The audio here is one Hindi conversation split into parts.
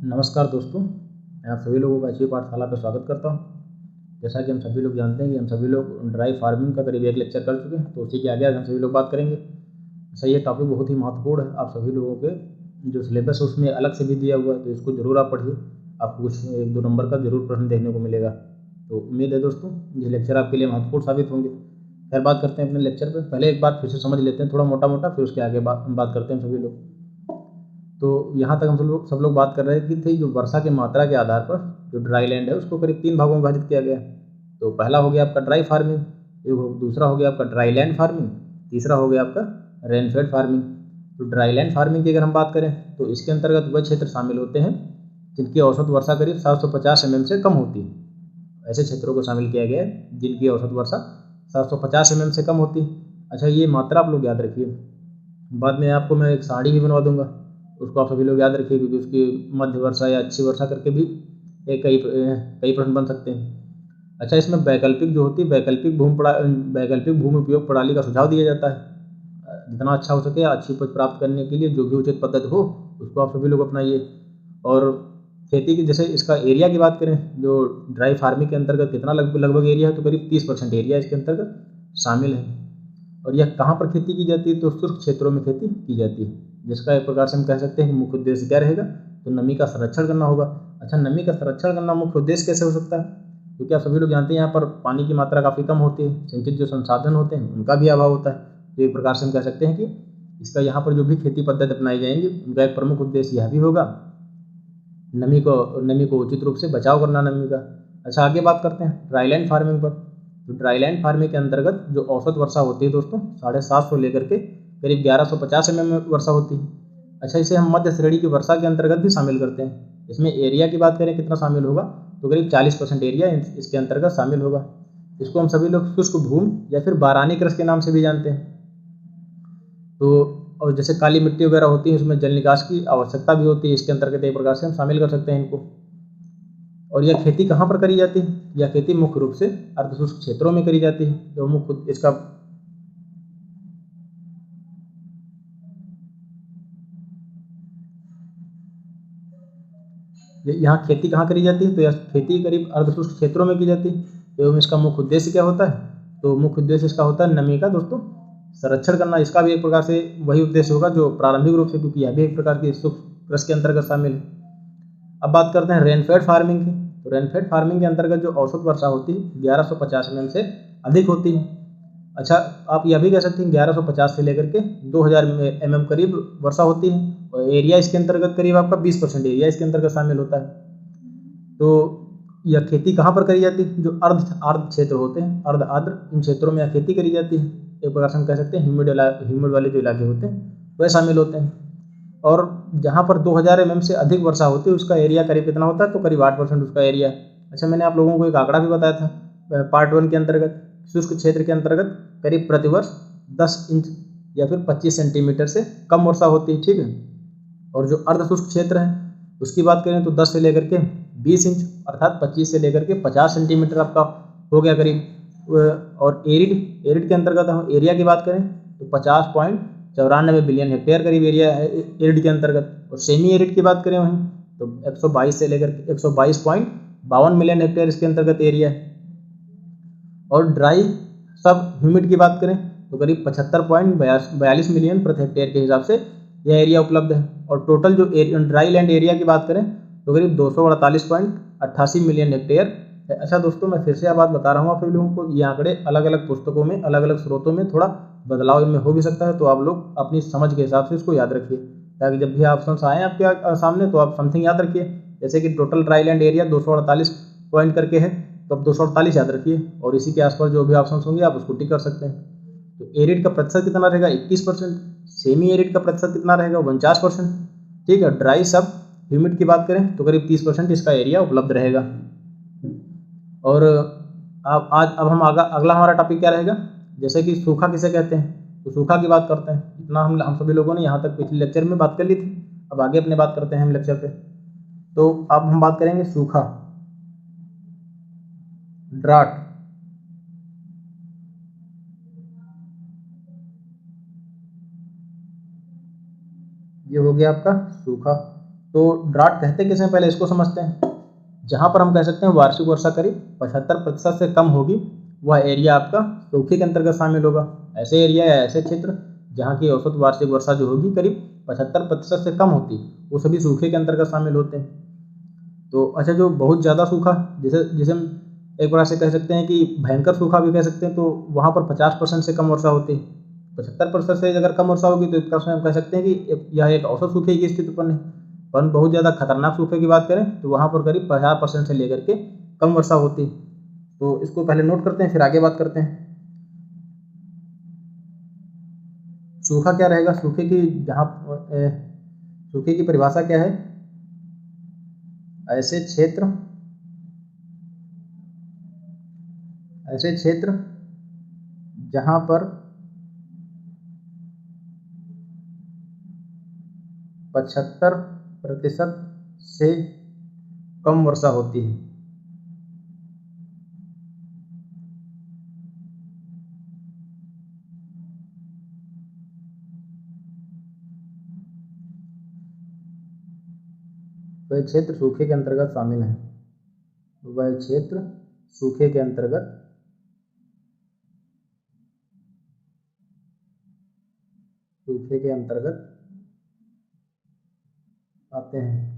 नमस्कार दोस्तों, मैं आप सभी लोगों का अच्छी पाठशाला पर स्वागत करता हूं। जैसा कि हम सभी लोग जानते हैं कि हम सभी लोग ड्राई फार्मिंग का करीब एक लेक्चर कर चुके हैं, तो उसी के आगे आज हम सभी लोग बात करेंगे। अच्छा, ये टॉपिक बहुत ही महत्वपूर्ण है। आप सभी लोगों के जो सिलेबस है उसमें अलग से भी दिया हुआ है, तो इसको ज़रूर आप पढ़िए। आपको कुछ 1-2 नंबर का जरूर प्रश्न देखने को मिलेगा। तो उम्मीद है दोस्तों ये लेक्चर आपके लिए महत्वपूर्ण साबित होंगे। खैर, बात करते हैं अपने लेक्चर पर। पहले एक बात फिर से समझ लेते हैं थोड़ा मोटा मोटा, फिर उसके आगे बात करते हैं सभी लोग। तो यहाँ तक हम सब लोग बात कर रहे थे जो वर्षा की मात्रा के आधार पर जो ड्राई लैंड है उसको करीब 3 भागों में विभाजित किया गया है। तो पहला हो गया आपका ड्राई फार्मिंग, दूसरा हो गया आपका ड्राई लैंड फार्मिंग, तीसरा हो गया आपका रेनफेड फार्मिंग। तो ड्राई लैंड फार्मिंग की अगर हम बात करें तो इसके अंतर्गत वह क्षेत्र शामिल होते हैं जिनकी औसत वर्षा करीब 750 mm से कम होती है। ऐसे क्षेत्रों को शामिल किया गया है जिनकी औसत वर्षा 750 mm से कम होती है। अच्छा, ये मात्रा आप लोग याद रखिए। बाद में आपको मैं एक साड़ी भी बनवा दूंगा, उसको आप सभी लोग याद रखिए, क्योंकि उसकी मध्य वर्षा या अच्छी वर्षा करके भी कई प्रश्न बन सकते हैं। अच्छा, इसमें वैकल्पिक जो होती है वैकल्पिक भूमि उपयोग प्रणाली का सुझाव दिया जाता है। जितना अच्छा हो सके अच्छी उपज प्राप्त करने के लिए जो भी उचित पद्धति हो उसको आप सभी लोग अपनाइए। और खेती की जैसे इसका एरिया की बात करें, जो ड्राई फार्मिंग के अंतर्गत कितना लगभग एरिया है, तो करीब 30% एरिया इसके अंतर्गत शामिल है। और यह कहाँ पर खेती की जाती है, तो शुष्क क्षेत्रों में खेती की जाती है, जिसका एक प्रकार से हम कह सकते हैं कि मुख्य उद्देश्य क्या रहेगा, तो नमी का संरक्षण करना होगा। अच्छा, नमी का संरक्षण करना मुख्य उद्देश्य कैसे हो सकता है, क्योंकि आप सभी लोग जानते हैं यहाँ पर पानी की मात्रा काफ़ी कम होती है, सिंचित जो संसाधन होते हैं उनका भी अभाव होता है। तो एक प्रकार से हम कह सकते हैं कि इसका यहाँ पर जो भी खेती पद्धति अपनाई जाएंगी उनका एक प्रमुख उद्देश्य यह भी होगा नमी को उचित रूप से बचाव करना नमी का। अच्छा, आगे बात करते हैं ड्राईलैंड फार्मिंग पर। तो ड्राईलैंड फार्मिंग के अंतर्गत जो औसत वर्षा होती है दोस्तों 750 लेकर के करीब 1150 mm वर्षा होती है। अच्छा, इसे हम मध्य श्रेणी की वर्षा के अंतर्गत भी शामिल करते हैं। इसमें एरिया की बात करें कितना शामिल होगा, तो करीब 40% एरिया इसके अंतर्गत शामिल होगा। इसको हम सभी लोग शुष्क भूमि या फिर बारानी कृषि के नाम से भी जानते हैं। तो और जैसे काली मिट्टी वगैरह होती है उसमें जल निकास की आवश्यकता भी होती है, इसके अंतर्गत एक प्रकार से हम शामिल कर सकते हैं इनको। और यह खेती कहाँ पर करी जाती है, यह खेती मुख्य रूप से अर्धशुष्क क्षेत्रों में करी जाती है। जो मुख्य इसका यहाँ खेती कहाँ करी जाती है, तो यह खेती करीब अर्धशुष्क क्षेत्रों में की जाती है। एवं इसका मुख्य उद्देश्य क्या होता है, तो मुख्य उद्देश्य इसका होता है नमी का दोस्तों संरक्षण करना। इसका भी एक प्रकार से वही उद्देश्य होगा जो प्रारंभिक रूप से, क्योंकि यह भी एक प्रकार की सूक्ष्म कृषि के अंतर्गत शामिल है। अब बात करते हैं रेनफेड फार्मिंग की। तो रेनफेड फार्मिंग के अंतर्गत जो औसत वर्षा होती है 1150 mm से अधिक होती है। अच्छा, आप यह भी कह सकते हैं 1150 से लेकर के 2000 mm करीब वर्षा होती है। और एरिया इसके अंतर्गत करीब आपका 20% एरिया इसके अंतर्गत शामिल होता है। तो यह खेती कहाँ पर करी जाती है, जो आर्द्र क्षेत्र होते हैं, अर्ध आर्द्र, इन क्षेत्रों में यह खेती करी जाती है। एक प्रकार से हम कह सकते हैं ह्यूमिड वाले जो इलाके होते हैं वह शामिल होते हैं। और जहाँ पर 2000 mm से अधिक वर्षा होती है उसका एरिया करीब कितना होता है, तो करीब 8% उसका एरिया है। अच्छा, मैंने आप लोगों को एक आंकड़ा भी बताया था पार्ट 1 के अंतर्गत, शुष्क क्षेत्र के अंतर्गत करीब प्रतिवर्ष 10 इंच या फिर 25 सेंटीमीटर से कम वर्षा होती है, ठीक है। और जो अर्धशुष्क क्षेत्र है उसकी बात करें तो 10 से लेकर के 20 इंच अर्थात 25 से लेकर के 50 सेंटीमीटर आपका हो गया करीब। और एरिड के अंतर्गत हम एरिया की बात करें तो 50.94 बिलियन हेक्टेयर करीब एरिया है एरिड के अंतर्गत। और सेमी एरिड की बात करें वहीं तो 122 से लेकर 122.52 मिलियन हेक्टेयर इसके अंतर्गत एरिया है। और ड्राई सब ह्यूमिड की बात करें तो करीब 75.42 मिलियन प्रति हेक्टेयर के हिसाब से यह एरिया उपलब्ध है। और टोटल जो ड्राई लैंड एरिया की बात करें तो करीब 248.88 मिलियन हेक्टेयर है। अच्छा दोस्तों, मैं फिर से यह बात बता रहा हूँ आप सभी लोगों को, ये आंकड़े अलग अलग पुस्तकों में अलग अलग स्रोतों में थोड़ा बदलाव इनमें हो भी सकता है, तो आप लोग अपनी समझ के हिसाब से इसको याद रखिए, ताकि जब भी ऑप्शन आए आपके सामने तो आप समथिंग याद रखिए। जैसे कि total dry land area 248 point करके है, तो अब 248 याद रखिए, और इसी के आसपास जो भी ऑप्शन होंगे आप उसको टिक कर सकते हैं। तो एरिड का प्रतिशत कितना रहेगा 21%, सेमी एरिड का प्रतिशत कितना रहेगा 49%, ठीक है। ड्राई सब ह्यूमिड की बात करें तो करीब 30% इसका एरिया उपलब्ध रहेगा। और अब हम अगला हमारा टॉपिक क्या रहेगा, जैसे कि सूखा किसे कहते हैं, तो सूखा की बात करते हैं। इतना हम सभी लोगों ने यहाँ तक पिछले लेक्चर में बात कर ली थी, अब आगे अपने बात करते हैं हम लेक्चर पे। तो अब हम बात करेंगे सूखा, ड्राट, ये हो गया आपका सूखा। तो ड्राट कहते किसे, पहले इसको समझते हैं। जहाँ पर हम कह सकते हैं वार्षिक वर्षा करीब 75% से कम होगी, वह एरिया आपका सूखे के अंतर्गत शामिल होगा। ऐसे एरिया या ऐसे क्षेत्र जहाँ की औसत वार्षिक वर्षा जो होगी करीब 75% से कम होती, वो सभी सूखे के अंतर्गत शामिल होते हैं। तो अच्छा, जो बहुत ज़्यादा सूखा, जिसे जिसे हम एक बार से कह सकते हैं कि भयंकर सूखा भी कह सकते हैं, तो वहाँ पर 50% से कम वर्षा होती है। 75% से अगर कम वर्षा होगी तो एक तरह से हम कह सकते हैं कि यह एक औसत सूखे की स्थिति उत्पन्न है। पर बहुत ज़्यादा खतरनाक सूखे की बात करें तो वहाँ पर करीब 50% से लेकर के कम वर्षा होती है। तो इसको पहले नोट करते हैं, फिर आगे बात करते हैं। सूखा क्या रहेगा, सूखे की परिभाषा क्या है? ऐसे क्षेत्र जहां पर 75% से कम वर्षा होती है। वह क्षेत्र सूखे के अंतर्गत शामिल है। वह क्षेत्र सूखे के अंतर्गत आते हैं।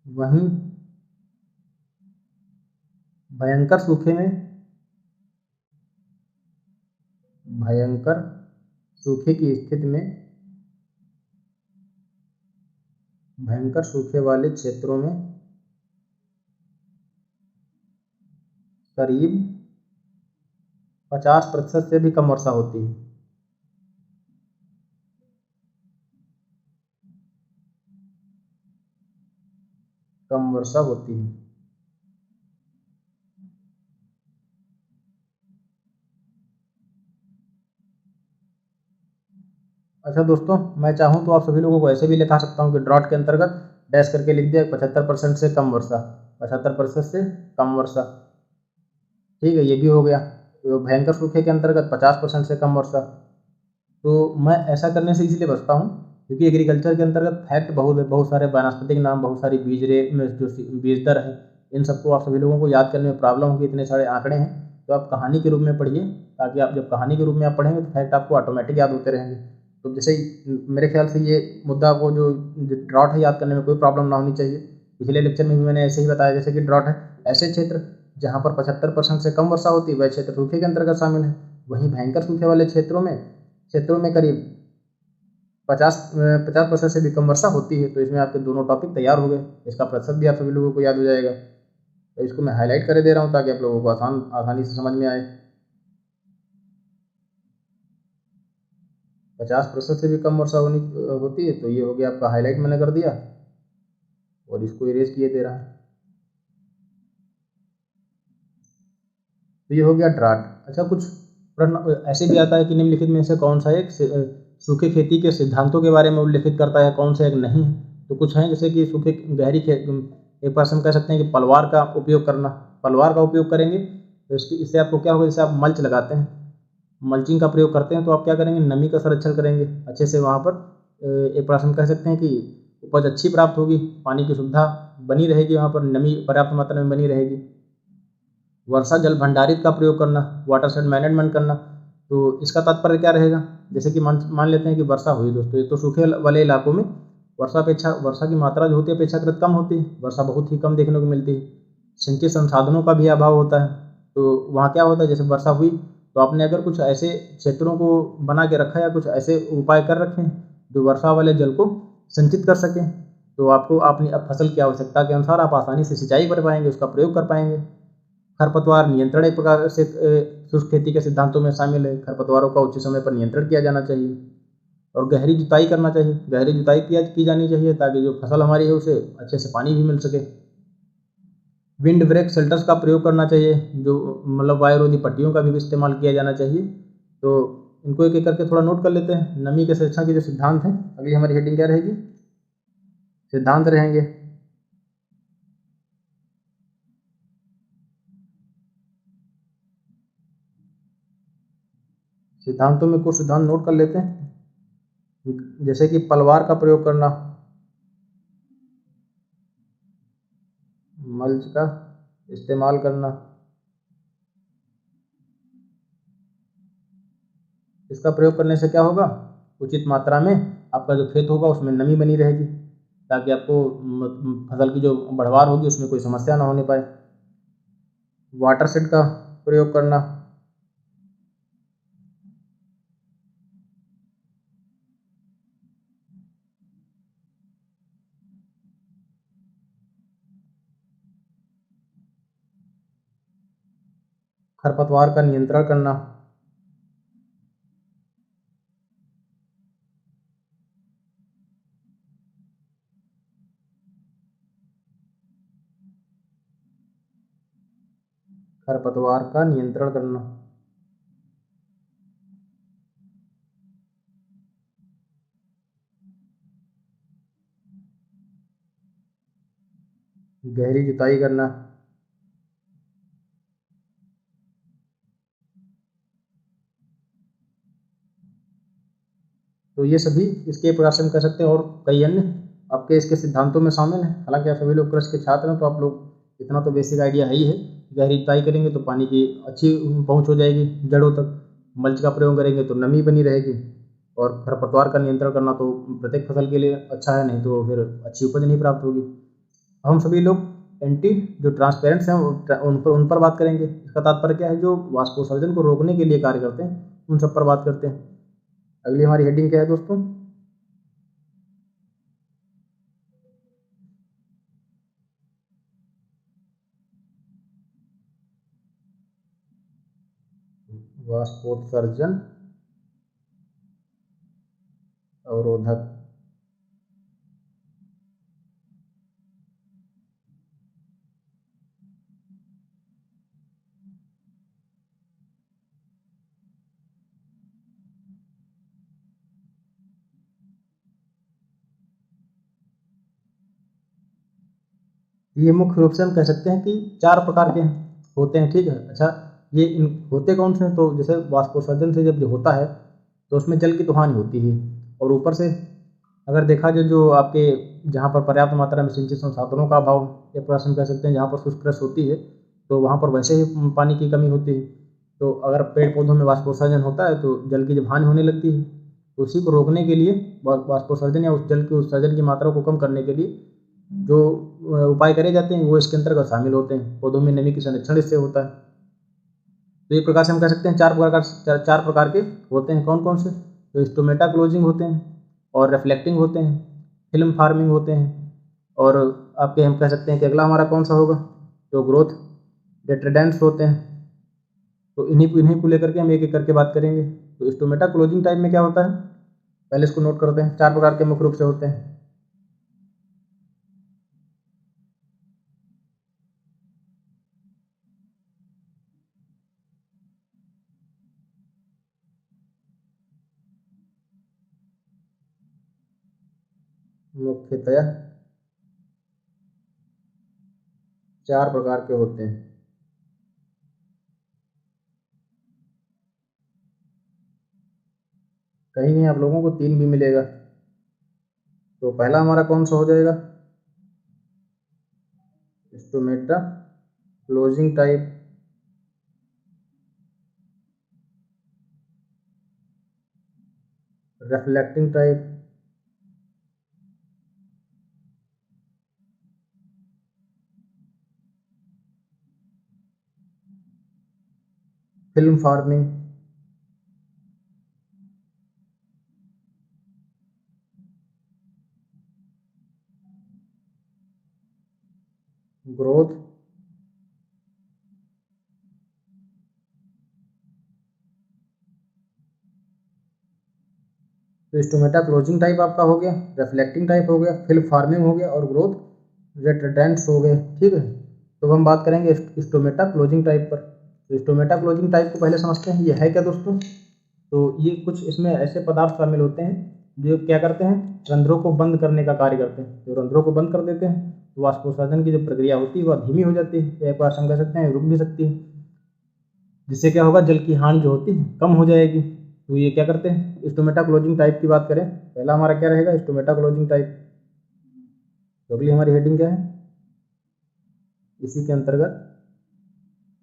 वहीं भयंकर सूखे की स्थिति में भयंकर सूखे वाले क्षेत्रों में करीब 50% से भी कम वर्षा होती है। कम वर्षा होती है। अच्छा दोस्तों, मैं चाहूँ तो आप सभी लोगों को ऐसे भी लिखा सकता हूँ कि ड्रॉट के अंतर्गत डैश करके लिख दिया 75% से कम वर्षा, 75% से कम वर्षा। ठीक है, ये भी हो गया। तो भयंकर सूखे के अंतर्गत 50% से कम वर्षा। तो मैं ऐसा करने से इसलिए बचता हूँ क्योंकि एग्रीकल्चर के अंतर्गत फैक्ट बहुत सारे वानस्पतिक नाम, बहुत सारी बीज दर है, इन सबको आप सभी लोगों को याद करने में प्रॉब्लम होगी, इतने सारे आंकड़े हैं। तो आप कहानी के रूप में पढ़िए, ताकि आप जब कहानी के रूप में आप पढ़ेंगे तो फैक्ट आपको ऑटोमेटिक याद होते रहेंगे। तो जैसे मेरे ख्याल से ये मुद्दा को जो ड्रॉट है याद करने में कोई प्रॉब्लम ना होनी चाहिए। पिछले लेक्चर में भी मैंने ऐसे ही बताया, जैसे कि ड्रॉट है ऐसे क्षेत्र जहाँ पर 75% से कम वर्षा होती है, वह क्षेत्र सूखे के अंतर्गत शामिल है। वहीं भयंकर सूखे वाले क्षेत्रों में करीब 50% से भी कम वर्षा होती है। तो इसमें आपके दोनों टॉपिक तैयार हो गए। इसका प्रतिशत भी आप सभी लोगों को याद हो जाएगा। तो इसको मैं हाईलाइट कर दे रहा हूँ ताकि आप लोगों को आसानी से समझ में आए। 50% से भी कम वर्षा होती है। तो ये हो गया आपका, हाईलाइट मैंने कर दिया और इसको इरेज किए दे रहा है। तो ये हो गया ड्राट। अच्छा, कुछ प्रश्न ऐसे भी आता है कि निम्नलिखित में से कौन सा एक सूखे खेती के सिद्धांतों के बारे में उल्लेखित करता है, कौन सा एक नहीं। तो कुछ हैं जैसे कि सूखे गहरी एक बार हम कह सकते हैं कि पलवार का उपयोग करना। पलवार का उपयोग करेंगे तो इससे आपको क्या होगा, जैसे आप मल्च लगाते हैं, मल्चिंग का प्रयोग करते हैं, तो आप क्या करेंगे, नमी का संरक्षण करेंगे अच्छे से। वहाँ पर एक बार हम कह सकते हैं कि उपज अच्छी प्राप्त होगी, पानी की सुविधा बनी रहेगी, वहाँ पर नमी पर्याप्त मात्रा में बनी रहेगी। वर्षा जल भंडारित का प्रयोग करना, वाटर शेड मैनेजमेंट करना। तो इसका तात्पर्य क्या रहेगा, जैसे कि मान लेते हैं कि वर्षा हुई दोस्तों, ये तो सूखे वाले इलाकों में वर्षा की मात्रा जो होती है अपेक्षाकृत कम होती है, वर्षा बहुत ही कम देखने को मिलती है, सिंचित संसाधनों का भी अभाव होता है। तो वहाँ क्या होता है, जैसे वर्षा हुई तो आपने अगर कुछ ऐसे क्षेत्रों को बना के रखा या कुछ ऐसे उपाय कर रखे हैं जो वर्षा वाले जल को संचित कर सकें, तो आपको अपनी फसल की आवश्यकता के अनुसार आप आसानी से सिंचाई कर पाएंगे, उसका प्रयोग कर पाएंगे। खरपतवार नियंत्रण एक प्रकार से शुष्क खेती के सिद्धांतों में शामिल है। खरपतवारों का उचित समय पर नियंत्रण किया जाना चाहिए और गहरी जुताई करना चाहिए। गहरी जुताई की जानी चाहिए ताकि जो फसल हमारी है उसे अच्छे से पानी भी मिल सके। विंड ब्रेक शेल्टर्स का प्रयोग करना चाहिए, जो मतलब वायुरोधी पट्टियों का भी इस्तेमाल किया जाना चाहिए। तो इनको एक एक करके थोड़ा नोट कर लेते हैं। नमी के संरक्षण के जो सिद्धांत हैं, अगली हमारी हेडिंग क्या रहेगी, सिद्धांत रहेंगे। सिद्धांतों में कुछ सिद्धांत नोट कर लेते हैं, जैसे कि पलवार का प्रयोग करना, मल्च का इस्तेमाल करना, इसका प्रयोग करने से क्या होगा, उचित मात्रा में आपका जो खेत होगा उसमें नमी बनी रहेगी, ताकि आपको फसल की जो बढ़वार होगी उसमें कोई समस्या ना होने पाए। वाटर शेड का प्रयोग करना, खरपतवार का नियंत्रण करना, खरपतवार का नियंत्रण करना, गहरी जुताई करना, तो ये सभी इसके प्रकार से हम कह सकते हैं, और कई अन्य आपके इसके सिद्धांतों में शामिल हैं। हालांकि आप सभी लोग कृषि के छात्र हैं तो आप लोग इतना तो बेसिक आइडिया है ही है। गहरी जुताई करेंगे तो पानी की अच्छी पहुंच हो जाएगी जड़ों तक, मल्च का प्रयोग करेंगे तो नमी बनी रहेगी, और खरपतवार का नियंत्रण करना तो प्रत्येक फसल के लिए अच्छा है, नहीं तो फिर अच्छी उपज नहीं प्राप्त होगी। हम सभी लोग एंटी जो ट्रांसपेरेंट्स हैं उन पर बात करेंगे। इसका तात्पर्य क्या है, जो वाष्पोत्सर्जन को रोकने के लिए कार्य करते हैं उन सब पर बात करते हैं। अगली हमारी हेडिंग क्या है दोस्तों, वाष्पोत्सर्जन अवरोधक। ये मुख्य रूप से हम कह सकते हैं कि 4 प्रकार के होते हैं, ठीक है। अच्छा, ये होते कौन से हैं, तो जैसे वाष्पोत्सर्जन से जब जो होता है तो उसमें जल की तो हानि होती है, और ऊपर से अगर देखा जाए जो आपके जहाँ पर पर्याप्त मात्रा में सिंचित संसाधनों का अभाव, या प्रश्न हम कह सकते हैं जहाँ पर शुष्क कृषि होती है तो वहाँ पर वैसे ही पानी की कमी होती है। तो अगर पेड़ पौधों में वाष्पोत्सर्जन होता है तो जल की जब हानि होने लगती है, तो उसी को रोकने के लिए वाष्पोत्सर्जन या उस जल के उत्सर्जन की मात्रा को कम करने के लिए जो उपाय करे जाते हैं वो इसके अंतर्गत शामिल होते हैं। पौधों में नमी की संरक्षण इससे होता है। तो एक प्रकार से हम कह सकते हैं चार प्रकार के होते हैं। कौन कौन से, तो स्टोमेटा क्लोजिंग होते हैं, और रिफ्लेक्टिंग होते हैं, फिल्म फार्मिंग होते हैं, और आपके हम कह सकते हैं कि अगला हमारा कौन सा होगा, तो ग्रोथ डिटर्डेंट्स होते हैं। तो इन्हीं को लेकर के हम एक एक करके बात करेंगे। तो स्टोमेटा क्लोजिंग टाइप में क्या होता है, पहले इसको नोट करते हैं। 4 प्रकार के मुख्य रूप से होते हैं। मुख्यतया 4 प्रकार के होते हैं। कहीं नहीं आप लोगों को 3 भी मिलेगा। तो पहला हमारा कौन सा हो जाएगा, stomata closing type. Reflecting type, film farming, growth तो स्टोमेटा क्लोजिंग टाइप आपका हो गया, रिफ्लेक्टिंग टाइप हो गया, फिल्म फार्मिंग हो गया, और ग्रोथ रिटर्डेंट्स हो गए, ठीक है। तो हम बात करेंगे स्टोमेटा क्लोजिंग टाइप पर। तो स्टोमेटा क्लोजिंग टाइप को पहले समझते हैं, ये है क्या दोस्तों। तो ये कुछ इसमें ऐसे पदार्थ शामिल होते हैं जो क्या करते हैं, रंध्रों को बंद करने का कार्य करते हैं। जो रंध्रों को बंद कर देते हैं तो वाष्पोत्सर्जन की जो प्रक्रिया होती है वह धीमी हो जाती है, एक बार हम कह सकते हैं रुक भी सकती है, जिससे क्या होगा, जल की हानि जो होती है कम हो जाएगी। तो ये क्या करते हैं, स्टोमेटा क्लोजिंग टाइप की बात करें, पहला हमारा क्या रहेगा, स्टोमेटा क्लोजिंग टाइप। तो अगली हमारी हेडिंग क्या है, इसी के अंतर्गत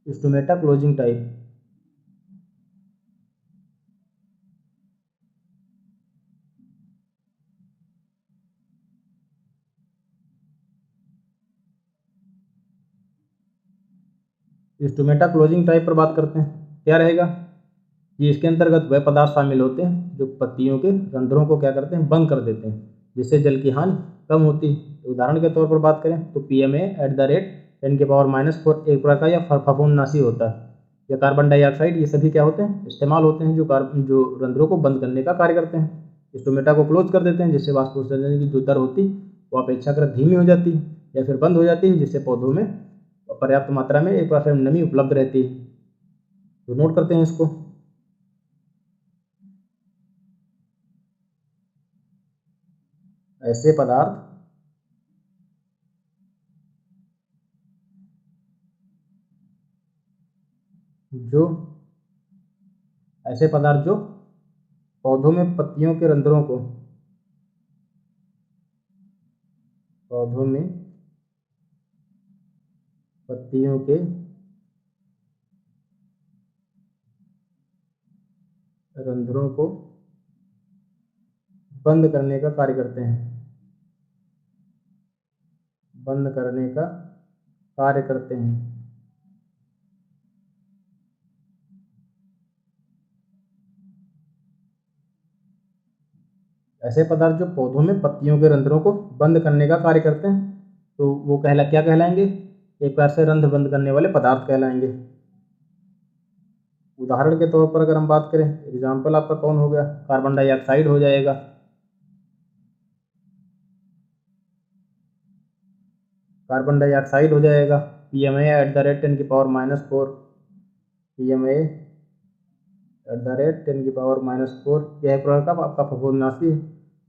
stomata closing type. Stomata closing type पर बात करते हैं, क्या रहेगा, ये इसके अंतर्गत वह पदार्थ शामिल होते हैं जो पत्तियों के रंध्रों को क्या करते हैं, बंद कर देते हैं, जिससे जल की हानि कम होती है। उदाहरण के तौर पर बात करें तो PMA @10⁻⁴ एक प्रकार का या फफूंदनाशी होता है, या कार्बन डाइऑक्साइड, ये सभी क्या होते हैं, इस्तेमाल होते हैं जो रंध्रों को बंद करने का कार्य करते हैं। स्टोमेटा को क्लोज कर देते हैं, जिससे वाष्पोत्सर्जन की जो दर होती है वो अपेक्षाकृत धीमी हो जाती है या फिर बंद हो जाती है, जिससे पौधों में पर्याप्त मात्रा में एक बार नमी उपलब्ध रहती है। तो नोट करते हैं इसको। ऐसे पदार्थ जो पौधों में पत्तियों के रंध्रों को बंद करने का कार्य करते हैं, ऐसे पदार्थ जो पौधों में पत्तियों के रंध्रों को बंद करने का कार्य करते हैं, तो वो क्या कहलाएंगे, एक बार से रंध्र बंद करने वाले पदार्थ कहलाएंगे। उदाहरण के तौर पर अगर हम बात करें, एग्जाम्पल आपका कौन हो गया, कार्बन डाइऑक्साइड हो जाएगा। कार्बन डाइऑक्साइड हो जाएगा, PMA @10⁻⁴, PMA @10⁻⁴, यह प्रकार का आपका फफूंदनाशी है।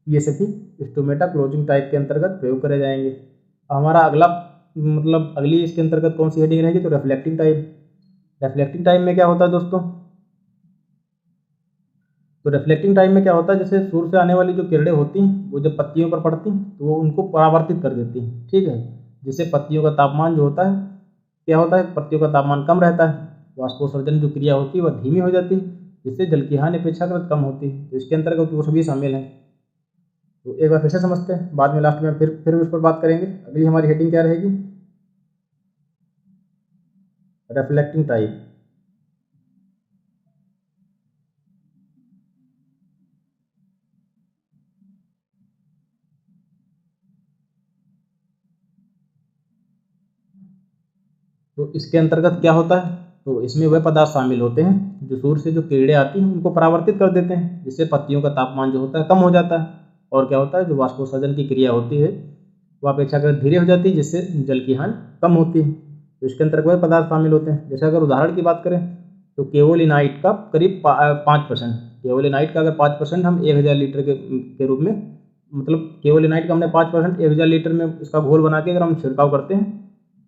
ये सभी स्टोमेटा क्लोजिंग टाइप के अंतर्गत प्रयोग करे जाएंगे। हमारा अगला अगली इसके अंतर्गत कौन सी हेडिंग रहेगी, तो रिफ्लेक्टिंग टाइप। रिफ्लेक्टिंग टाइप में क्या होता है दोस्तों, तो रिफ्लेक्टिंग टाइम में क्या होता है, जैसे सूर्य से आने वाली जो किरणें होती हैं वो जब पत्तियों पर पड़ती हैं तो वो उनको परावर्तित कर देती हैं, ठीक है, जिससे पत्तियों का तापमान जो होता है, क्या होता है, पत्तियों का तापमान कम रहता है, वाष्पोत्सर्जन जो क्रिया होती है वह धीमी हो जाती है, जिससे जल की हानि अपेक्षाकृत कम होती है। तो इसके अंतर्गत वो सभी शामिल हैं। तो एक बार फिर से समझते हैं, बाद में लास्ट में फिर उस पर बात करेंगे। अगली हमारी हेडिंग क्या रहेगी, रिफ्लेक्टिंग टाइप। तो इसके अंतर्गत क्या होता है, तो इसमें वह पदार्थ शामिल होते हैं जो सूर्य से जो किरणें आती हैं उनको परावर्तित कर देते हैं, जिससे पत्तियों का तापमान जो होता है कम हो जाता है, और क्या होता है, जो वाष्पोत्सर्जन की क्रिया होती है वह अपेक्षाकृत धीरे हो जाती है, जिससे जल की हानि कम होती है। तो इसके अंतर्गत वह पदार्थ शामिल होते हैं। जैसे अगर उदाहरण की बात करें तो केओलिनाइट का करीब 5%, केओलिनाइट का अगर 5% हम 1000 लीटर के रूप में, केओलिनाइट का हमने 5% 1000 लीटर में इसका घोल बना के अगर हम छिड़काव करते हैं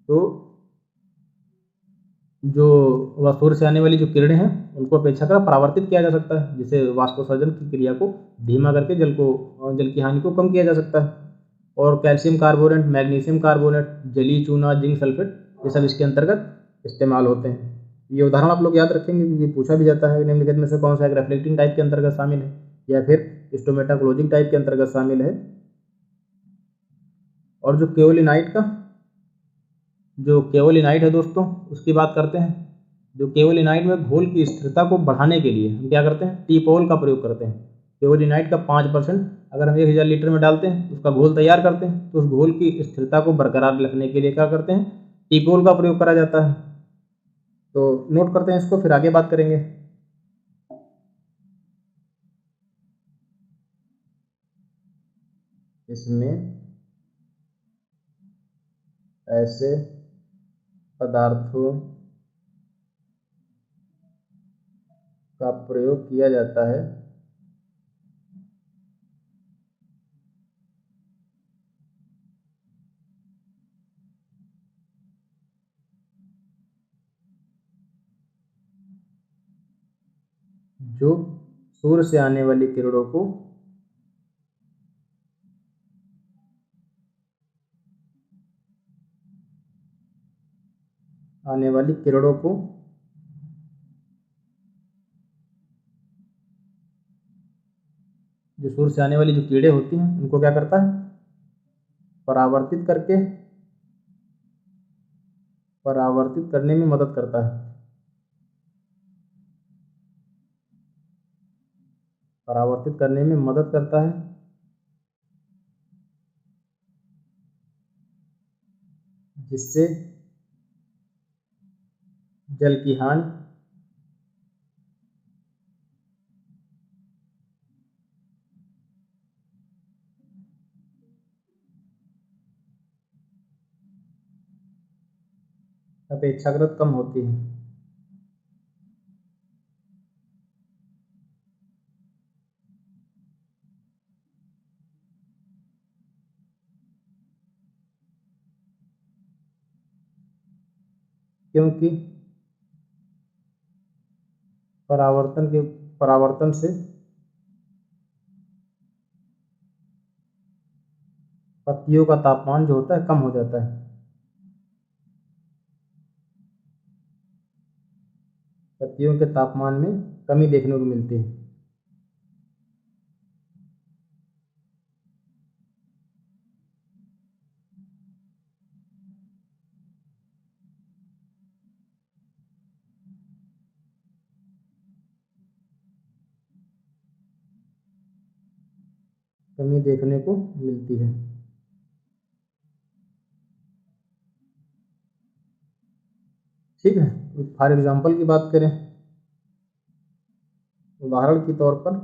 तो जो वह सूर्य से आने वाली जो किरणें हैं उनको अपेक्षाकृत परावर्तित किया जा सकता है, जिससे वाष्पोत्सर्जन की क्रिया को धीमा करके जल की हानि को कम किया जा सकता है। और कैल्शियम कार्बोनेट, मैग्नीशियम कार्बोनेट, जलीय चूना, जिंक सल्फेट, ये सब इसके अंतर्गत इस्तेमाल होते हैं। ये उदाहरण आप लोग याद रखेंगे क्योंकि पूछा भी जाता है निम्नलिखित में से कौन सा एक रिफ्लेक्टिंग टाइप के अंतर्गत शामिल है या फिर स्टोमेटा क्लोजिंग टाइप के अंतर्गत शामिल है। और जो केओलिनाइट है दोस्तों, उसकी बात करते हैं। जो केओलिनाइट में घोल की स्थिरता को बढ़ाने के लिए हम क्या करते हैं, टीपोल का प्रयोग करते हैं। केओलिनाइट का 5% अगर हम 1000 लीटर में डालते हैं, उसका घोल तैयार करते हैं, तो उस घोल की स्थिरता को बरकरार रखने के लिए क्या करते हैं, टीपोल का प्रयोग करा जाता है। तो नोट करते हैं इसको, फिर आगे बात करेंगे। इसमें ऐसे पदार्थों का प्रयोग किया जाता है जो सूर्य से आने वाली किरणों को जो सूर्य से आने वाली जो किरणें होती हैं उनको क्या करता है, परावर्तित करने में मदद करता है। परावर्तित करने में मदद करता है, जिससे जल की हानि अपेक्षाकृत कम होती है। क्योंकि परावर्तन से पत्तियों का तापमान जो होता है कम हो जाता है। पत्तियों के तापमान में कमी देखने को मिलती है। कमी देखने को मिलती है। ठीक है, फॉर एग्जाम्पल की बात करें, उदाहरण के तौर पर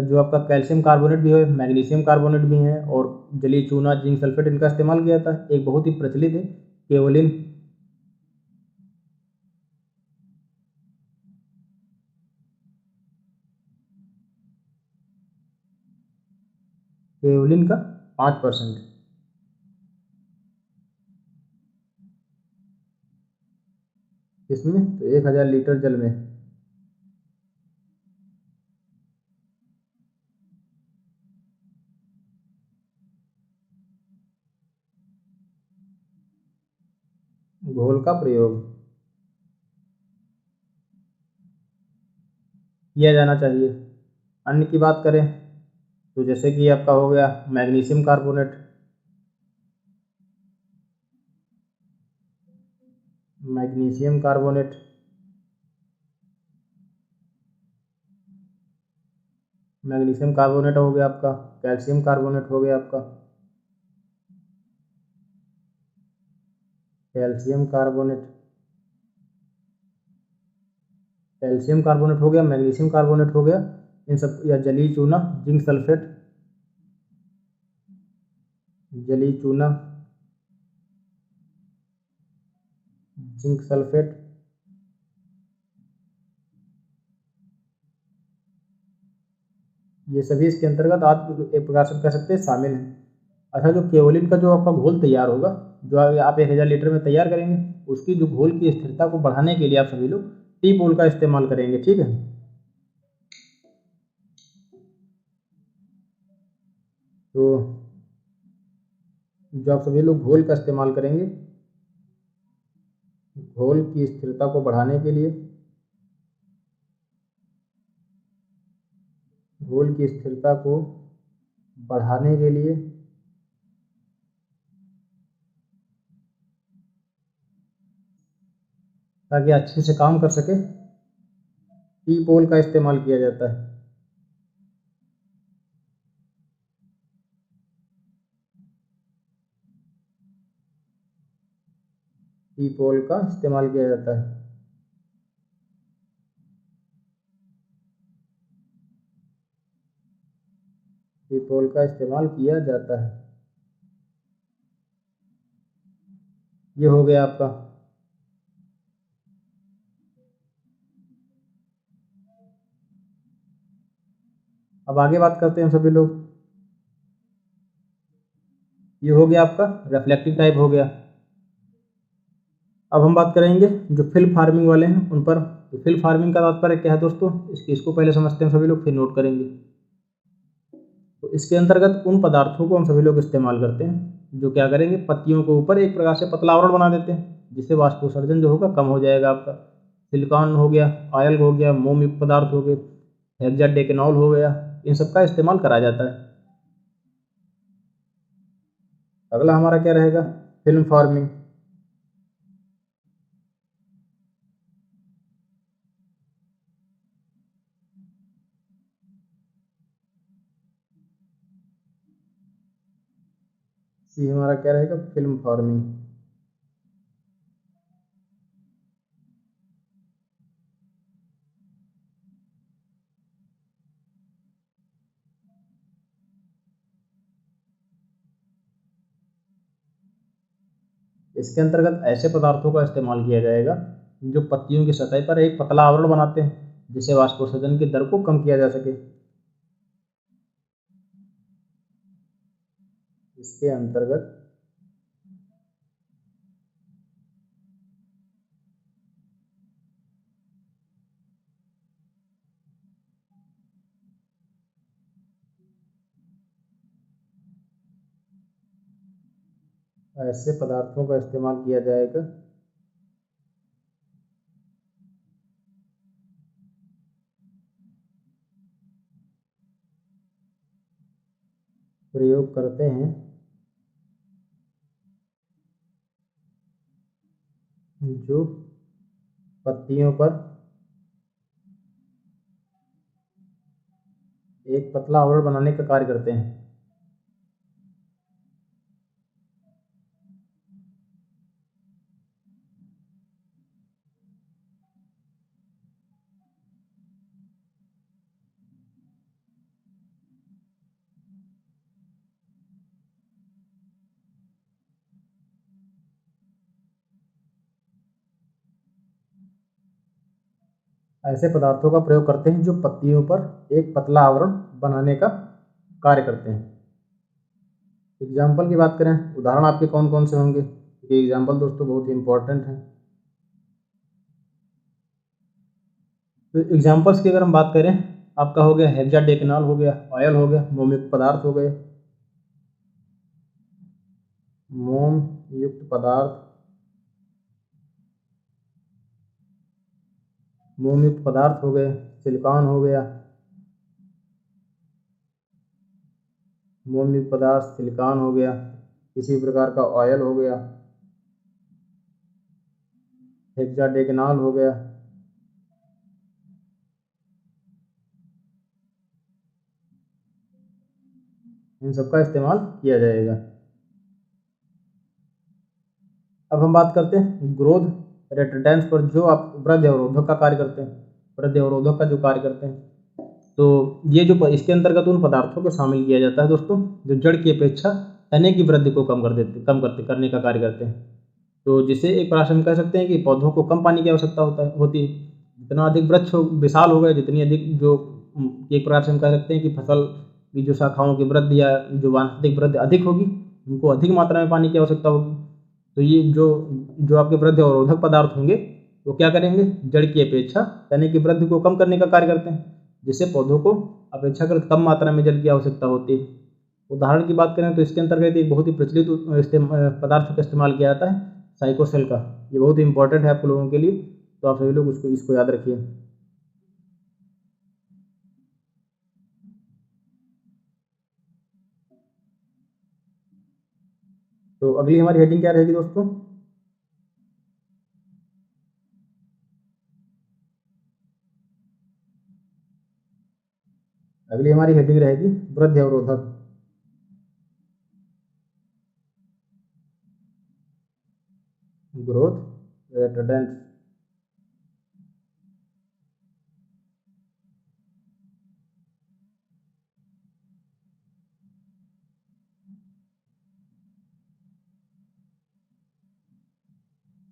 जो आपका कैल्शियम कार्बोनेट भी है, मैग्नीशियम कार्बोनेट भी है, और जलीय चूना, जिंक सल्फेट, इनका इस्तेमाल किया जाता है। एक बहुत ही प्रचलित है केओलिन। केओलिन का 5%। इसमें तो 1000 लीटर जल में घोल का प्रयोग किया जाना चाहिए। अन्य की बात करें तो जैसे कि आपका हो गया magnesium carbonate. Magnesium carbonate magnesium carbonate हो गया आपका, कैल्शियम कार्बोनेट हो गया आपका, कैल्शियम कार्बोनेट कैल्शियम कार्बोनेट हो गया, मैग्नीशियम कार्बोनेट हो गया, इन सब, या जलीय चूना, जिंक सल्फेट, जलीय चूना, जिंक सल्फेट, ये सभी इसके अंतर्गत आप एक प्रकार से कह सकते हैं शामिल हैं। अच्छा, जो केओलिन का जो आपका घोल तैयार होगा, जो आप 1000 लीटर में तैयार करेंगे, उसकी जो घोल की स्थिरता को बढ़ाने के लिए आप सभी लोग टी पोल का इस्तेमाल करेंगे। ठीक है, तो जो आप सभी लोग घोल का इस्तेमाल करेंगे, घोल की स्थिरता को बढ़ाने के लिए, घोल की स्थिरता को बढ़ाने के लिए ताकि अच्छे से काम कर सके, टी पोल का इस्तेमाल किया जाता है। टी पोल का इस्तेमाल किया जाता है। टी पोल का इस्तेमाल किया जाता है। ये हो गया आपका। अब आगे बात करते हैं हम सभी लोग। ये हो गया आपका रिफ्लेक्टिव टाइप हो गया। अब हम बात करेंगे जो फिल्म फार्मिंग वाले हैं उन पर। तो फिल्म फार्मिंग का तात्पर्य क्या है दोस्तों, इसको पहले समझते हैं सभी लोग, फिर नोट करेंगे। तो इसके अंतर्गत उन पदार्थों को हम सभी लोग इस्तेमाल करते हैं जो क्या करेंगे, पत्तियों के ऊपर एक प्रकार से पतला आवरण बना देते हैं, जिससे वाष्पोत्सर्जन जो होगा कम हो जाएगा आपका। सिलिकॉन हो गया, ऑयल हो गया, मोम युक्त पदार्थ हो गए, हेक्साडेकेनॉल हो गया, इन सब का इस्तेमाल करा जाता है। अगला हमारा क्या रहेगा, फिल्म फार्मिंग। सी हमारा क्या रहेगा, फिल्म फार्मिंग। इसके अंतर्गत ऐसे पदार्थों का इस्तेमाल किया जाएगा जो पत्तियों की सतह पर एक पतला आवरण बनाते हैं, जिससे वाष्पोत्सर्जन की दर को कम किया जा सके। इसके अंतर्गत ऐसे पदार्थों का इस्तेमाल किया जाएगा प्रयोग करते हैं जो पत्तियों पर एक पतला आवरण बनाने का कार्य करते हैं। ऐसे पदार्थों का प्रयोग करते हैं जो पत्तियों पर एक पतला आवरण बनाने का कार्य करते हैं। एग्जाम्पल की बात करें, उदाहरण आपके कौन कौन से होंगे, ये एग्जाम्पल दोस्तों बहुत ही इंपॉर्टेंट है। तो एग्जाम्पल्स की अगर हम बात करें, आपका हो गया हेक्साडेकेनॉल हो गया, ऑयल हो गया, मोम युक्त पदार्थ हो गए, मोम युक्त पदार्थ, मोम युक्त पदार्थ हो गए, सिलिकॉन हो गया, मोम युक्त पदार्थ सिलिकॉन हो गया, किसी प्रकार का ऑयल हो गया, हेक्साडेकेनॉल हो गया। इन सब का इस्तेमाल किया जाएगा। अब हम बात करते हैं ग्रोथ रेटेंटेंस पर, जो आप वृद्धि अवरोधक का कार्य करते हैं, वृद्धि अवरोधक का जो कार्य करते हैं। तो ये जो इसके अंतर्गत उन पदार्थों को शामिल किया जाता है दोस्तों जो जड़ की अपेक्षा तने की वृद्धि को करने का कार्य करते हैं। तो जिसे एक प्रकार से हम कह सकते हैं कि पौधों को कम पानी की आवश्यकता होती है। जितना अधिक वृक्ष विशाल हो गए, जितनी अधिक जो एक प्रकार से हम कह सकते हैं कि फसल की जो शाखाओं की वृद्धि या जो वानस्पतिक वृद्धि अधिक होगी, उनको अधिक मात्रा में पानी की आवश्यकता होगी। तो ये जो जो आपके वृद्धि अवरोधक पदार्थ होंगे वो क्या करेंगे, जड़ की अपेक्षा तने की वृद्धि को कम करने का कार्य करते हैं, जिससे पौधों को अपेक्षाकृत कम मात्रा में जल की आवश्यकता होती है। उदाहरण की बात करें तो इसके अंतर्गत एक बहुत ही प्रचलित पदार्थ का इस्तेमाल किया जाता है, साइकोसेल का। ये बहुत ही इंपॉर्टेंट है आप लोगों के लिए, तो आप सभी लोग इसको याद रखिए। तो अगली हमारी हेडिंग क्या रहेगी दोस्तों, अगली हमारी हेडिंग रहेगी वृद्धि अवरोधक। ग्रोथ रेटेंटेंस।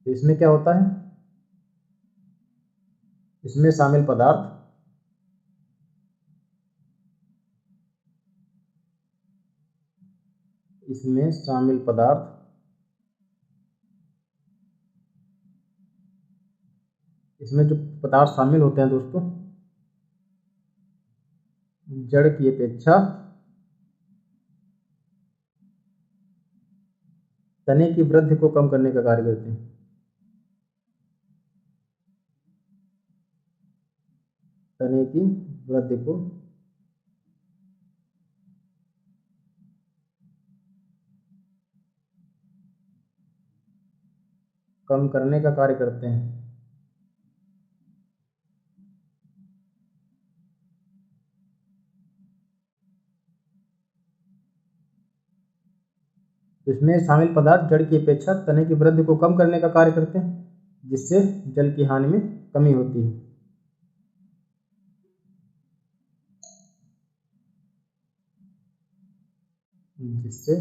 तो इसमें क्या होता है, इसमें शामिल पदार्थ इसमें शामिल पदार्थ इसमें जो पदार्थ शामिल होते हैं दोस्तों, जड़ की अपेक्षा तने की वृद्धि को कम करने का कार्य करते हैं। तने की वृद्धि को कम करने का कार्य करते हैं। इसमें शामिल पदार्थ जड़ की अपेक्षा तने की वृद्धि को कम करने का कार्य करते हैं, जिससे जल की हानि में कमी होती है। जिससे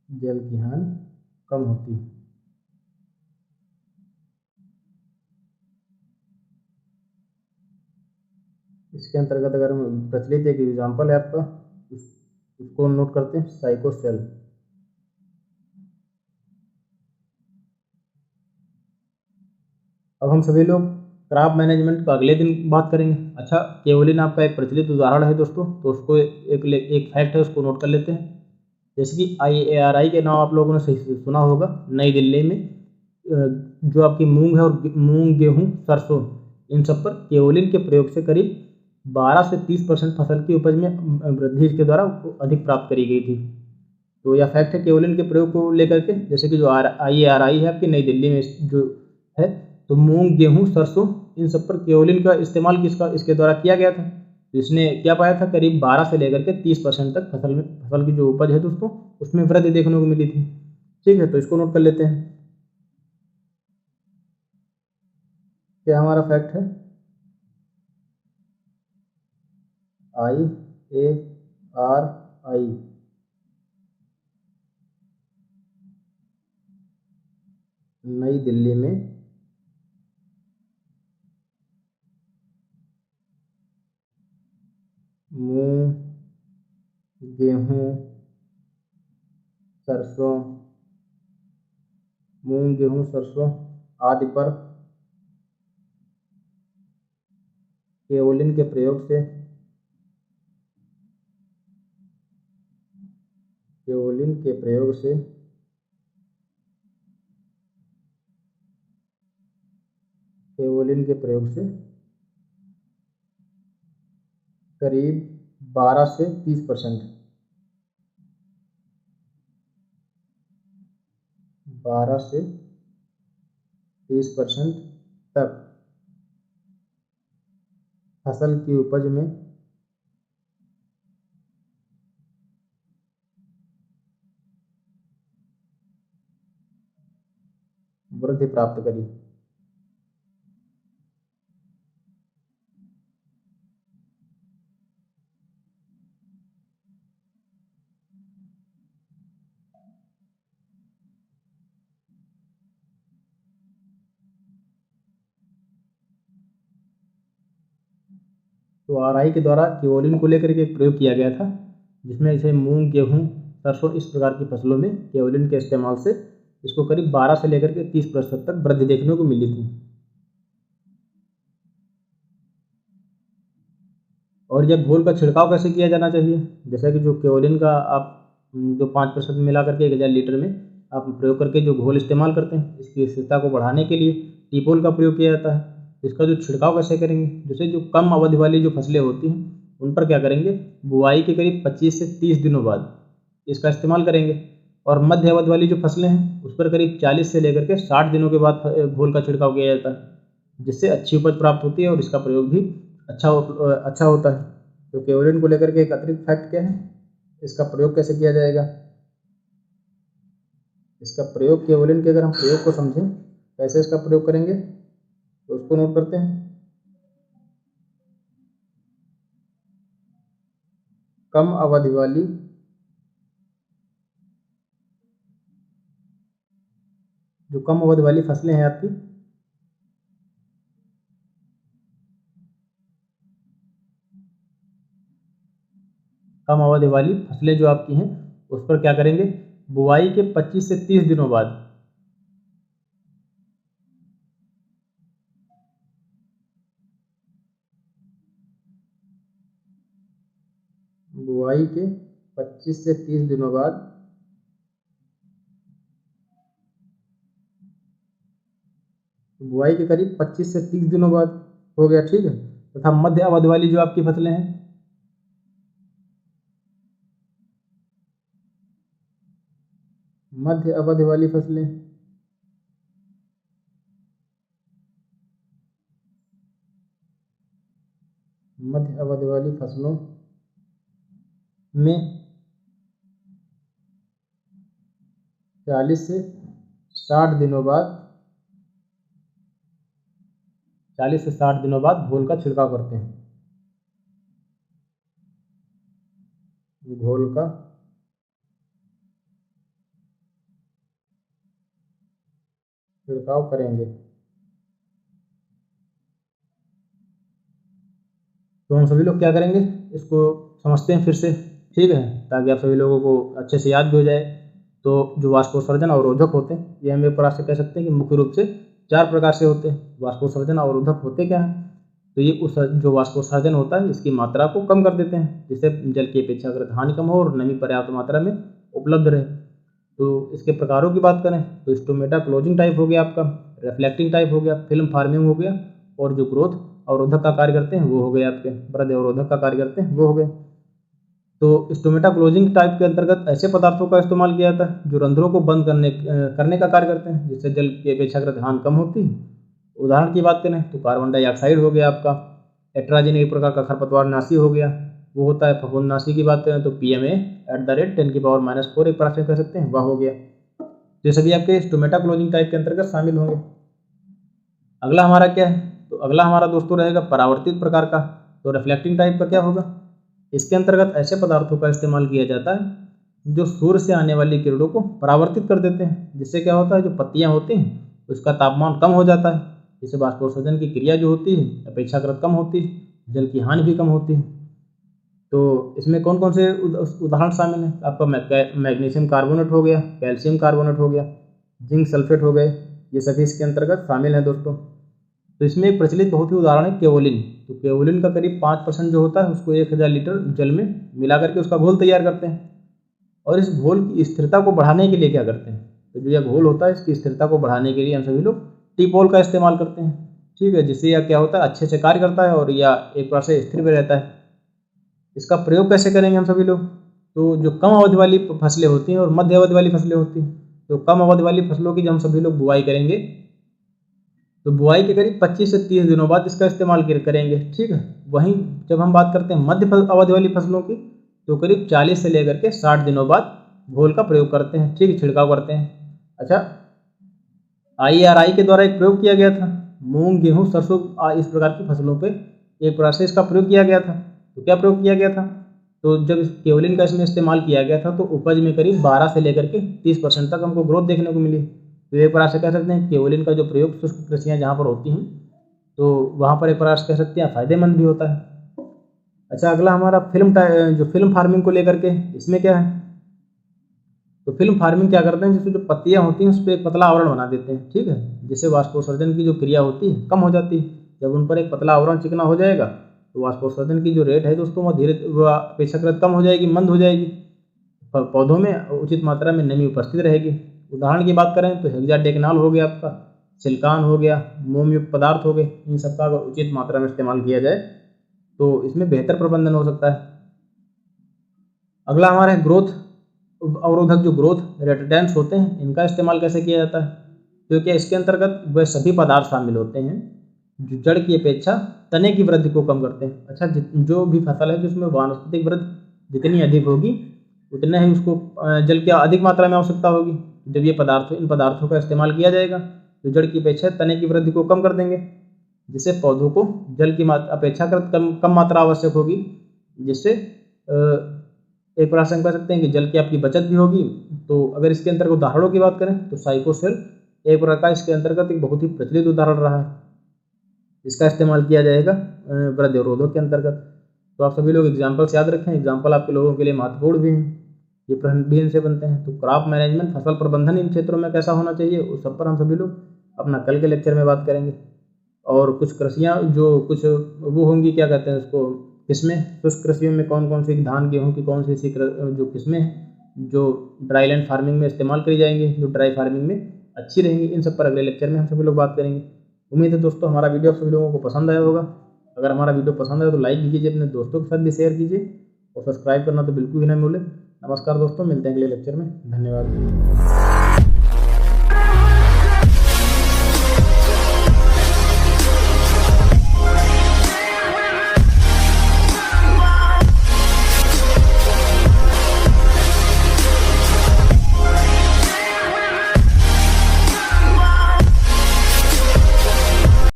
जल की हानि कम होती है। इसके अंतर्गत अगर हम प्रचलित एक एग्जाम्पल है आपका, उसको नोट करते हैं, साइकोसेल। अब हम सभी लोग क्रॉप मैनेजमेंट का अगले दिन बात करेंगे। अच्छा, केवलिन आपका एक प्रचलित उदाहरण है दोस्तों, तो उसको एक फैक्ट है, उसको नोट कर लेते हैं। जैसे कि IARI के नाम आप लोगों ने सही से सुना होगा। नई दिल्ली में जो आपकी मूंग है और मूंग, गेहूं, सरसों, इन सब पर केवलिन के प्रयोग से करीब 12 से 30% फसल की उपज में वृद्धि इसके द्वारा अधिक प्राप्त करी गई थी। तो यह फैक्ट है केवलिन के प्रयोग को लेकर के। जैसे कि जो IARI है आपकी नई दिल्ली में जो है, तो मूंग, गेहूं, सरसों, इन सब पर केवलिन का इस्तेमाल इसके द्वारा किया गया था। तो इसने क्या पाया था, करीब 12 से लेकर के 30% तक फसल की जो उपज है दोस्तों, उसमें वृद्धि देखने को मिली थी। ठीक है, तो इसको नोट कर लेते हैं। क्या हमारा फैक्ट है, IARI नई दिल्ली में मूंग, गेहूं, सरसों, मूंग, गेहूं, सरसों आदि पर केवलिन के प्रयोग से करीब 12 से 30% 12 से 30% तक फसल की उपज में वृद्धि प्राप्त करी। तो RI के द्वारा केवलिन को लेकर के एक प्रयोग किया गया था, जिसमें जैसे मूंग, गेहूं, सरसों, इस प्रकार की फसलों में केवलिन के इस्तेमाल से इसको करीब 12 से लेकर के 30% तक वृद्धि देखने को मिली थी। और यह घोल का छिड़काव कैसे किया जाना चाहिए, जैसा कि जो केवलिन का आप जो 5% मिला करके 1000 लीटर में आप प्रयोग करके जो घोल इस्तेमाल करते हैं, इसकी स्थिरता को बढ़ाने के लिए टीपोल का प्रयोग किया जाता है। इसका जो छिड़काव कैसे करेंगे, जैसे जो कम अवधि वाली जो फसलें होती हैं, उन पर क्या करेंगे, बुआई के करीब 25 से 30 दिनों बाद इसका इस्तेमाल करेंगे। और मध्य अवधि वाली जो फसलें हैं, उस पर करीब 40 से लेकर के 60 दिनों के बाद घोल का छिड़काव किया जाता है, जिससे अच्छी उपज प्राप्त होती है और इसका प्रयोग भी अच्छा होता है। तो केवलिन को लेकर के एक अतिरिक्त फैक्ट क्या है, इसका प्रयोग कैसे किया जाएगा। इसका प्रयोग, केवलिन के अगर हम प्रयोग को समझें, कैसे इसका प्रयोग करेंगे, तो उसको नोट करते हैं। कम अवधि वाली फसलें हैं आपकी, कम अवधि वाली फसलें जो आपकी हैं उस पर क्या करेंगे, बुआई के 25 से 30 दिनों बाद बुआई के 25 से 30 दिनों बाद बुआई के करीब 25 से 30 दिनों बाद हो गया, ठीक है। तथा मध्य अवधि वाली जो आपकी फसलें हैं, मध्य अवधि वाली फसलें मध्य अवधि वाली फसलों में 40 से 60 दिनों बाद 40 से 60 दिनों बाद घोल का छिड़काव करते हैं। घोल का छिड़काव करेंगे। तो हम सभी लोग क्या करेंगे, इसको समझते हैं फिर से, ठीक है, ताकि आप सभी लोगों को अच्छे से याद भी हो जाए। तो जो वाष्पोत्सर्जन अवरोधक होते हैं, ये हम एक प्रकार से कह सकते हैं कि मुख्य रूप से 4 प्रकार से होते हैं। वाष्पोत्सर्जन अवरोधक होते क्या हैं, तो ये उस जो वाष्पोत्सर्जन होता है इसकी मात्रा को कम कर देते हैं, जिससे जल की अपेक्षाकृत हानि कम हो और नमी पर्याप्त मात्रा में उपलब्ध रहे। तो इसके प्रकारों की बात करें तो स्टोमेटा क्लोजिंग टाइप हो गया आपका, रिफ्लेक्टिंग टाइप हो गया, फिल्म फार्मिंग हो गया, और जो ग्रोथ अवरोधक का कार्य करते हैं वो हो गए आपके, वृद्धि अवरोधक का कार्य करते हैं वो हो गए। तो स्टोमेटा क्लोजिंग टाइप के अंतर्गत ऐसे पदार्थों का इस्तेमाल किया जाता है जो रंध्रों को बंद करने का कार्य करते हैं, जिससे जल की अपेक्षाकृत हानि कम होती है। उदाहरण की बात करें तो कार्बन डाइऑक्साइड हो गया आपका, एट्राजिन एक प्रकार का खरपतवारनाशी हो गया, वो होता है। फफूंदनाशी की बात करें तो PMA@10⁻⁴ एक प्रकार से कह सकते हैं, वह हो गया। तो ये सभी आपके स्टोमेटा क्लोजिंग टाइप के अंतर्गत शामिल होंगे। अगला हमारा क्या है, तो अगला हमारा दोस्तों रहेगा परावर्तित प्रकार का। तो रिफ्लेक्टिंग टाइप का क्या होगा, इसके अंतर्गत ऐसे पदार्थों का इस्तेमाल किया जाता है जो सूर्य से आने वाली किरणों को परावर्तित कर देते हैं, जिससे क्या होता है, जो पत्तियां होती हैं उसका तापमान कम हो जाता है, जिससे वाष्पोत्सर्जन की क्रिया जो होती है अपेक्षाकृत कम होती है, जल की हानि भी कम होती है। तो इसमें कौन कौन से उदाहरण शामिल हैं, आपका मैग्नीशियम कार्बोनेट हो गया, कैल्शियम कार्बोनेट हो गया, जिंक सल्फेट हो गए, ये सभी इसके अंतर्गत शामिल हैं दोस्तों। तो इसमें एक प्रचलित बहुत ही उदाहरण है केओलिन। तो केओलिन का करीब 5% जो होता है उसको 1000 लीटर जल में मिला करके उसका घोल तैयार करते हैं, और इस घोल की स्थिरता को बढ़ाने के लिए क्या करते हैं, तो जो यह घोल होता है इसकी स्थिरता को बढ़ाने के लिए हम सभी लोग टीपॉल का इस्तेमाल करते हैं, ठीक है, जिससे यह क्या होता है, अच्छे से कार्य करता है और यह एक प्रकार से स्थिर भी रहता है। इसका प्रयोग कैसे करेंगे हम सभी लोग, तो जो कम अवधि वाली फसलें होती हैं और मध्य अवधि वाली फसलें होती हैं, तो कम अवधि वाली फसलों की जब हम सभी लोग बुआई करेंगे तो बुआई के करीब 25 से 30 दिनों बाद इसका इस्तेमाल करेंगे, ठीक है। वहीं जब हम बात करते हैं मध्य अवधि वाली फसलों की, तो करीब 40 से लेकर के 60 दिनों बाद घोल का प्रयोग करते हैं, ठीक है, छिड़काव करते हैं। अच्छा, IRI के द्वारा एक प्रयोग किया गया था, मूंग गेहूं सरसों इस प्रकार की फसलों पे एक प्रकार से इसका प्रयोग किया गया था। तो क्या प्रयोग किया गया था, तो जब केओलिन का इसमें इस्तेमाल किया गया था तो उपज में करीब 12 से लेकर के 30% तक हमको ग्रोथ देखने को मिली। तो एक प्रकार से कह सकते हैं केओलिन का जो प्रयोग शुष्क कृषियाँ जहाँ पर होती हैं तो वहाँ पर एक प्रकार से कह सकते हैं फायदेमंद भी होता है। अच्छा, अगला हमारा जो फिल्म फार्मिंग को लेकर के, इसमें क्या है, तो फिल्म फार्मिंग क्या करते हैं, जिसमें जो पत्तियां होती हैं उस पर एक पतला आवरण बना देते हैं, ठीक है, जिससे वाष्पोत्सर्जन की जो क्रिया होती है कम हो जाती है। जब उन पर एक पतला आवरण चिकना हो जाएगा तो वाष्पोत्सर्जन की जो रेट है दोस्तों वह अपेक्षाकृत कम हो जाएगी, मंद हो जाएगी, पौधों में उचित मात्रा में नमी उपस्थित रहेगी। उदाहरण की बात करें तो हेक्साडेकनाल हो गया आपका, सिलिकॉन हो गया, मोम युक्त पदार्थ हो गए, इन सबका अगर उचित मात्रा में इस्तेमाल किया जाए तो इसमें बेहतर प्रबंधन हो सकता है। अगला हमारा ग्रोथ अवरोधक, जो ग्रोथ रेटेडेंट्स होते हैं, इनका इस्तेमाल कैसे किया जाता है, क्योंकि इसके अंतर्गत वह सभी पदार्थ शामिल होते हैं जो जड़ की अपेक्षा तने की वृद्धि को कम करते हैं। अच्छा, जो भी फसल है जिसमें वानस्पतिक वृद्धि जितनी अधिक होगी उतना ही उसको जल की अधिक मात्रा में आवश्यकता होगी। जब ये इन पदार्थों का इस्तेमाल किया जाएगा तो जड़ की अपेक्षा तने की वृद्धि को कम कर देंगे, जिससे पौधों को जल की अपेक्षाकृत कम मात्रा आवश्यक होगी, जिससे एक प्रकार से कह सकते हैं कि जल की आपकी बचत भी होगी। तो अगर इसके अंतर्गत उदाहरणों की बात करें तो साइकोसेल एक प्रकार का इसके अंतर्गत एक बहुत ही प्रचलित उदाहरण रहा है, इसका इस्तेमाल किया जाएगा वृद्धि अवरोधक के अंतर्गत। तो आप सभी लोग एग्जाम्पल्स याद रखें, एग्जाम्पल आपके लोगों के लिए महत्वपूर्ण भी हैं, ये प्रश्न भी इनसे बनते हैं। तो क्रॉप मैनेजमेंट, फसल प्रबंधन इन क्षेत्रों में कैसा होना चाहिए, उस सब पर हम सभी लोग अपना कल के लेक्चर में बात करेंगे। और कुछ कृषियाँ जो कुछ वो होंगी, क्या कहते हैं उसको, किस्में, शुष्क कृषियों में कौन कौन सी धान गेहूँ की कौन सी ऐसी जो किस्में हैं जो ड्राई लैंड फार्मिंग में इस्तेमाल करी जाएंगी, जो ड्राई फार्मिंग में अच्छी रहेंगी, इन सब पर अगले लेक्चर में हम सभी लोग बात करेंगे। उम्मीद है दोस्तों हमारा वीडियो आप सभी लोगों को पसंद आया होगा। अगर हमारा वीडियो पसंद आया तो लाइक कीजिए, अपने दोस्तों के साथ भी शेयर कीजिए और सब्सक्राइब करना तो बिल्कुल ही ना भूलें। नमस्कार दोस्तों, मिलते हैं अगले लेक्चर में, धन्यवाद।